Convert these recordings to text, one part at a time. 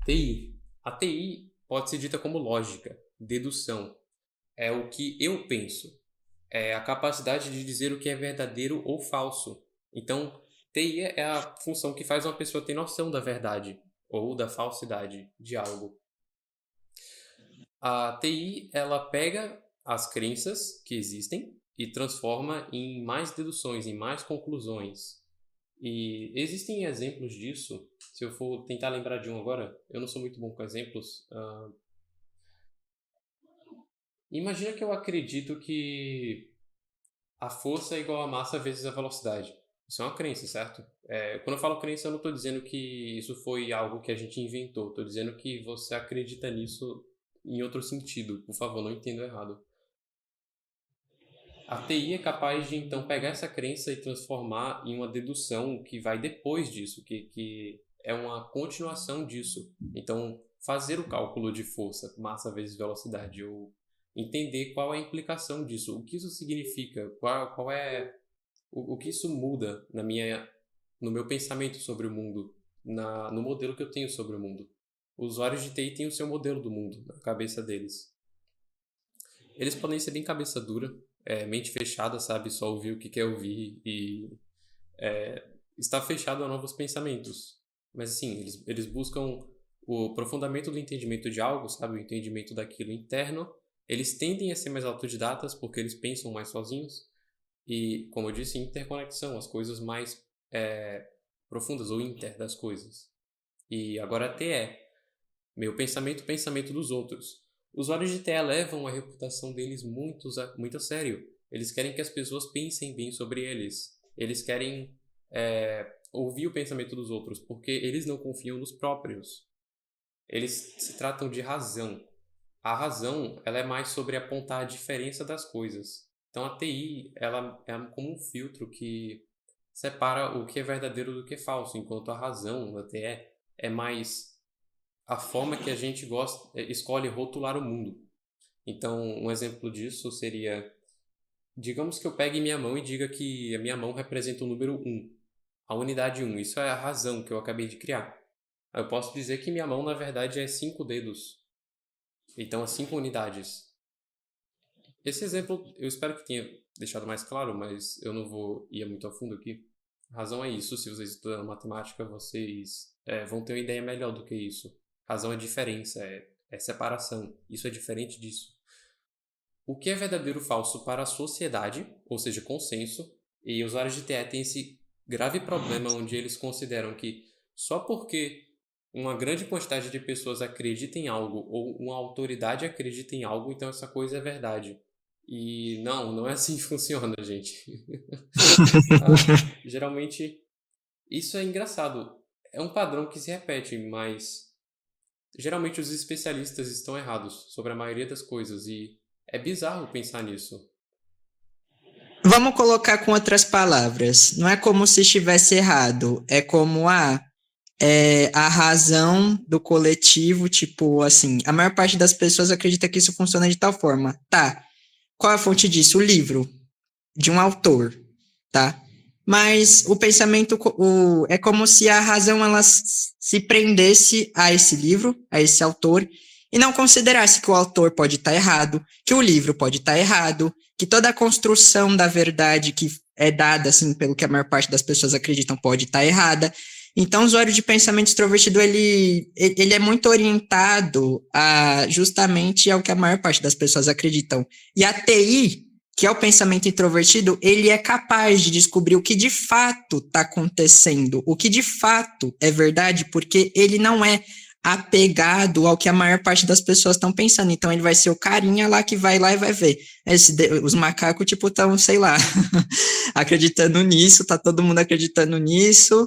TI. A TI pode ser dita como lógica, dedução. É o que eu penso. É a capacidade de dizer o que é verdadeiro ou falso. Então, TI é a função que faz uma pessoa ter noção da verdade ou da falsidade de algo. A TI, ela pega as crenças que existem e transforma em mais deduções, em mais conclusões. E existem exemplos disso. Se eu for tentar lembrar de um agora, eu não sou muito bom com exemplos. Imagina que eu acredito que a força é igual a massa vezes a velocidade. Isso é uma crença, certo? Quando eu falo crença, eu não estou dizendo que isso foi algo que a gente inventou. Estou dizendo que você acredita nisso em outro sentido. Por favor, não entenda errado. A TI é capaz de, então, pegar essa crença e transformar em uma dedução que vai depois disso, que é uma continuação disso. Então, fazer o cálculo de força, massa vezes velocidade, ou entender qual é a implicação disso, o que isso significa, qual é o que isso muda no meu pensamento sobre o mundo, no modelo que eu tenho sobre o mundo. Os usuários de TI têm o seu modelo do mundo na cabeça deles. Eles podem ser bem cabeça dura, mente fechada, sabe? Só ouvir o que quer ouvir e estar fechado a novos pensamentos. Mas assim, eles buscam o aprofundamento do entendimento de algo, sabe? O entendimento daquilo interno. Eles tendem a ser mais autodidatas porque eles pensam mais sozinhos. E, como eu disse, interconexão, as coisas mais profundas ou inter das coisas. E agora a TE, meu pensamento, pensamento dos outros. Os usuários de TE levam a reputação deles muito a sério. Eles querem que as pessoas pensem bem sobre eles. Eles querem ouvir o pensamento dos outros, porque eles não confiam nos próprios. Eles se tratam de razão. A razão, ela é mais sobre apontar a diferença das coisas. Então a TI, ela é como um filtro que separa o que é verdadeiro do que é falso, enquanto a razão, a TE, é mais a forma que a gente escolhe rotular o mundo. Então, um exemplo disso seria, digamos que eu pegue minha mão e diga que a minha mão representa o número um, a unidade um. Isso é a razão que eu acabei de criar. Eu posso dizer que minha mão, na verdade, é 5 dedos. Então, é 5 unidades. Esse exemplo, eu espero que tenha deixado mais claro, mas eu não vou ir muito a fundo aqui. A razão é isso. Se vocês estudam matemática, vocês vão ter uma ideia melhor do que isso. Razão é diferença, é separação. Isso é diferente disso. O que é verdadeiro ou falso para a sociedade, ou seja, consenso, e os usuários de TE têm esse grave problema onde eles consideram que só porque uma grande quantidade de pessoas acredita em algo ou uma autoridade acredita em algo, então essa coisa é verdade. E não é assim que funciona, gente. Geralmente, isso é engraçado. É um padrão que se repete, mas geralmente os especialistas estão errados sobre a maioria das coisas e é bizarro pensar nisso. Vamos colocar com outras palavras. Não é como se estivesse errado. É como a razão do coletivo, tipo assim, a maior parte das pessoas acredita que isso funciona de tal forma. Tá. Qual é a fonte disso? O livro de um autor, tá? Mas o pensamento é como se a razão ela se prendesse a esse livro, a esse autor, e não considerasse que o autor pode estar errado, que o livro pode estar errado, que toda a construção da verdade que é dada, assim, pelo que a maior parte das pessoas acreditam, pode estar errada. Então, o usuário de pensamento extrovertido, ele é muito orientado a justamente ao que a maior parte das pessoas acreditam. E a TI, que é o pensamento introvertido, ele é capaz de descobrir o que de fato está acontecendo, o que de fato é verdade, porque ele não é apegado ao que a maior parte das pessoas estão pensando. Então ele vai ser o carinha lá que vai lá e vai ver. Os macacos, tipo, estão, sei lá, acreditando nisso, tá todo mundo acreditando nisso.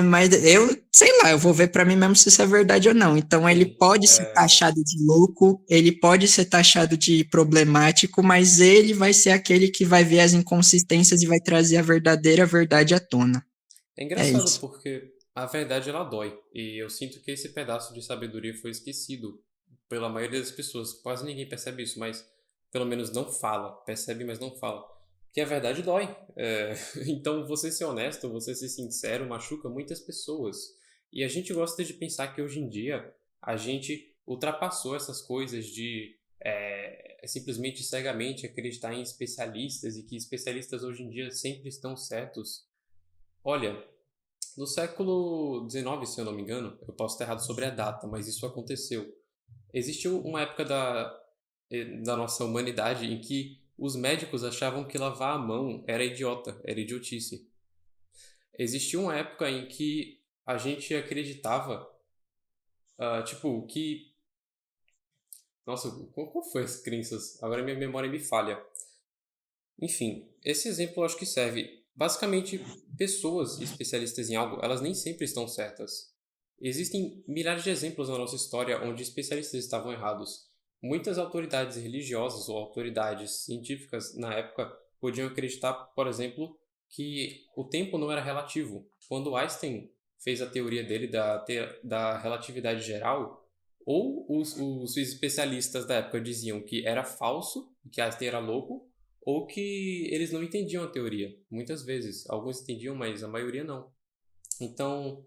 Mas eu, sei lá, eu vou ver para mim mesmo se isso é verdade ou não. Então ele Sim, pode ser taxado de louco, ele pode ser taxado de problemático, mas ele vai ser aquele que vai ver as inconsistências e vai trazer a verdadeira verdade à tona. é É engraçado isso. porque a verdade ela dói e eu sinto que esse pedaço de sabedoria foi esquecido pela maioria das pessoas. Quase ninguém percebe isso, mas pelo menos não fala. Percebe, mas não fala. Que a verdade dói. Então você ser honesto, você ser sincero machuca muitas pessoas. E a gente gosta de pensar que hoje em dia a gente ultrapassou essas coisas de simplesmente cegamente acreditar em especialistas e que especialistas hoje em dia sempre estão certos. Olha, no século XIX, se eu não me engano, eu posso estar errado sobre a data, mas isso aconteceu. Existiu uma época da nossa humanidade em que os médicos achavam que lavar a mão era idiota, era idiotice. Existiu uma época em que a gente acreditava, tipo, que... Nossa, qual foi as crenças? Agora minha memória me falha. Enfim, esse exemplo eu acho que serve. Basicamente, pessoas especialistas em algo, elas nem sempre estão certas. Existem milhares de exemplos na nossa história onde especialistas estavam errados. Muitas autoridades religiosas ou autoridades científicas na época podiam acreditar, por exemplo, que o tempo não era relativo. Quando Einstein fez a teoria dele da relatividade geral, ou os especialistas da época diziam que era falso, que Einstein era louco, ou que eles não entendiam a teoria. Muitas vezes. Alguns entendiam, mas a maioria não. Então,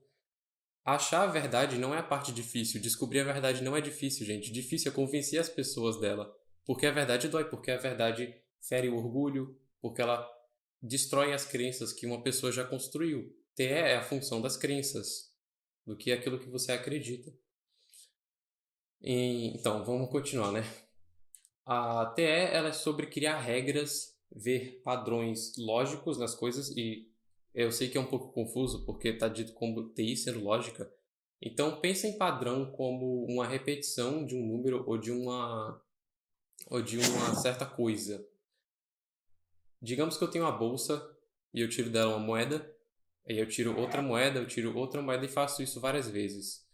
achar a verdade não é a parte difícil. Descobrir a verdade não é difícil, gente. Difícil é convencer as pessoas dela. Porque a verdade dói, porque a verdade fere o orgulho, porque ela destrói as crenças que uma pessoa já construiu. TE é a função das crenças, do que é aquilo que você acredita. Então, vamos continuar, né? A TE ela é sobre criar regras, ver padrões lógicos nas coisas, e eu sei que é um pouco confuso porque está dito como TI sendo lógica. Então, pensa em padrão como uma repetição de um número ou de uma certa coisa. Digamos que eu tenho uma bolsa e eu tiro dela uma moeda, aí eu tiro outra moeda e faço isso várias vezes.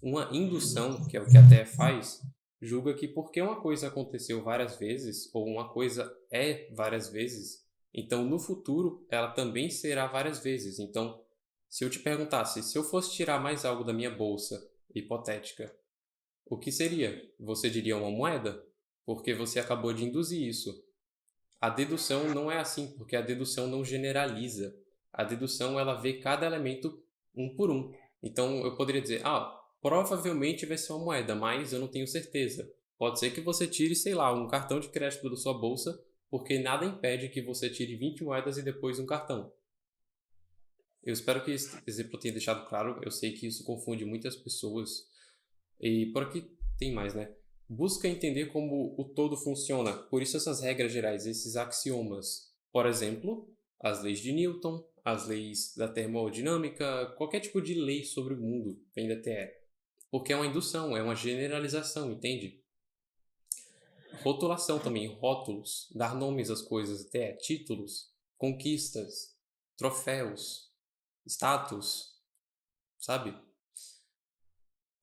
Uma indução, que é o que a TE faz, julga que porque uma coisa aconteceu várias vezes, ou uma coisa é várias vezes, então no futuro ela também será várias vezes. Então, se eu te perguntasse, se eu fosse tirar mais algo da minha bolsa, hipotética, o que seria? Você diria uma moeda? Porque você acabou de induzir isso. A dedução não é assim, porque a dedução não generaliza. A dedução ela vê cada elemento um por um. Então eu poderia dizer, provavelmente vai ser uma moeda, mas eu não tenho certeza. Pode ser que você tire, sei lá, um cartão de crédito da sua bolsa, porque nada impede que você tire 20 moedas e depois um cartão. Eu espero que esse exemplo tenha deixado claro. Eu sei que isso confunde muitas pessoas. E por aqui tem mais, né? Busca entender como o todo funciona. Por isso essas regras gerais, esses axiomas. Por exemplo, as leis de Newton, as leis da termodinâmica, qualquer tipo de lei sobre o mundo vem da TE. Porque é uma indução, é uma generalização, entende? Rotulação também, rótulos, dar nomes às coisas, até títulos, conquistas, troféus, status, sabe?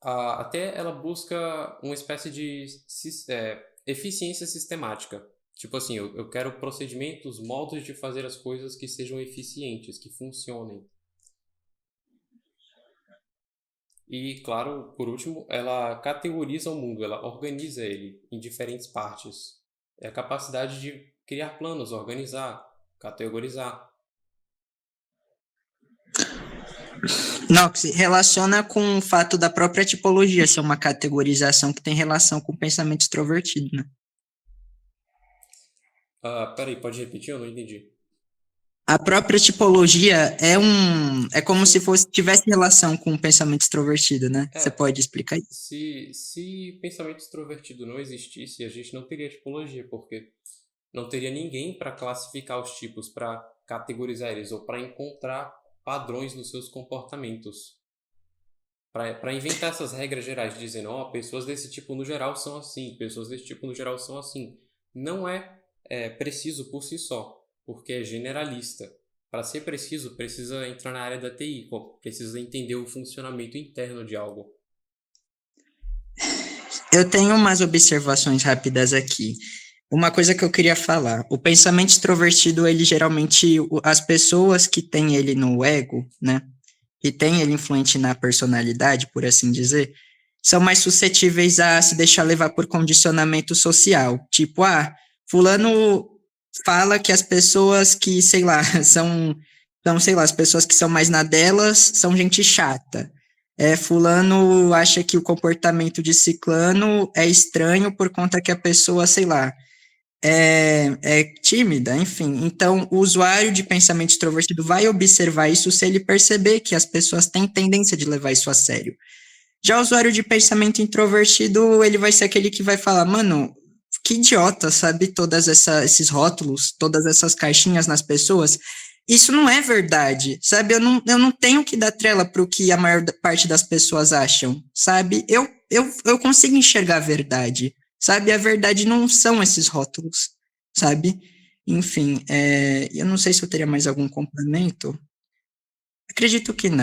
Até ela busca uma espécie de eficiência sistemática. Tipo assim, eu quero procedimentos, modos de fazer as coisas que sejam eficientes, que funcionem. E, claro, por último, ela categoriza o mundo, ela organiza ele em diferentes partes. É a capacidade de criar planos, organizar, categorizar. Não, que se relaciona com o fato da própria tipologia ser uma categorização que tem relação com o pensamento extrovertido, né? Peraí, pode repetir? Eu não entendi. A própria tipologia é como se tivesse relação com o pensamento extrovertido, né? Você pode explicar isso? Se pensamento extrovertido não existisse, a gente não teria tipologia, porque não teria ninguém para classificar os tipos, para categorizar eles, ou para encontrar padrões nos seus comportamentos. Para inventar essas regras gerais, dizendo, pessoas desse tipo no geral são assim, pessoas desse tipo no geral são assim. Não é preciso por si só, porque é generalista. Para ser preciso, precisa entrar na área da TI, precisa entender o funcionamento interno de algo. Eu tenho umas observações rápidas aqui. Uma coisa que eu queria falar, o pensamento extrovertido, ele geralmente, as pessoas que têm ele no ego, né, que tem ele influente na personalidade, por assim dizer, são mais suscetíveis a se deixar levar por condicionamento social. Tipo, fulano fala que as pessoas que, sei lá, sei lá, as pessoas que são mais na delas são gente chata. fulano acha que o comportamento de ciclano é estranho por conta que a pessoa, sei lá, é tímida, enfim. Então, o usuário de pensamento extrovertido vai observar isso se ele perceber que as pessoas têm tendência de levar isso a sério. Já o usuário de pensamento introvertido, ele vai ser aquele que vai falar, mano, que idiota, sabe? Esses rótulos, todas essas caixinhas nas pessoas. Isso não é verdade, sabe? Eu não tenho que dar trela para o que a maior parte das pessoas acham, sabe? Eu consigo enxergar a verdade, sabe? A verdade não são esses rótulos, sabe? Enfim, eu não sei se eu teria mais algum complemento. Acredito que não.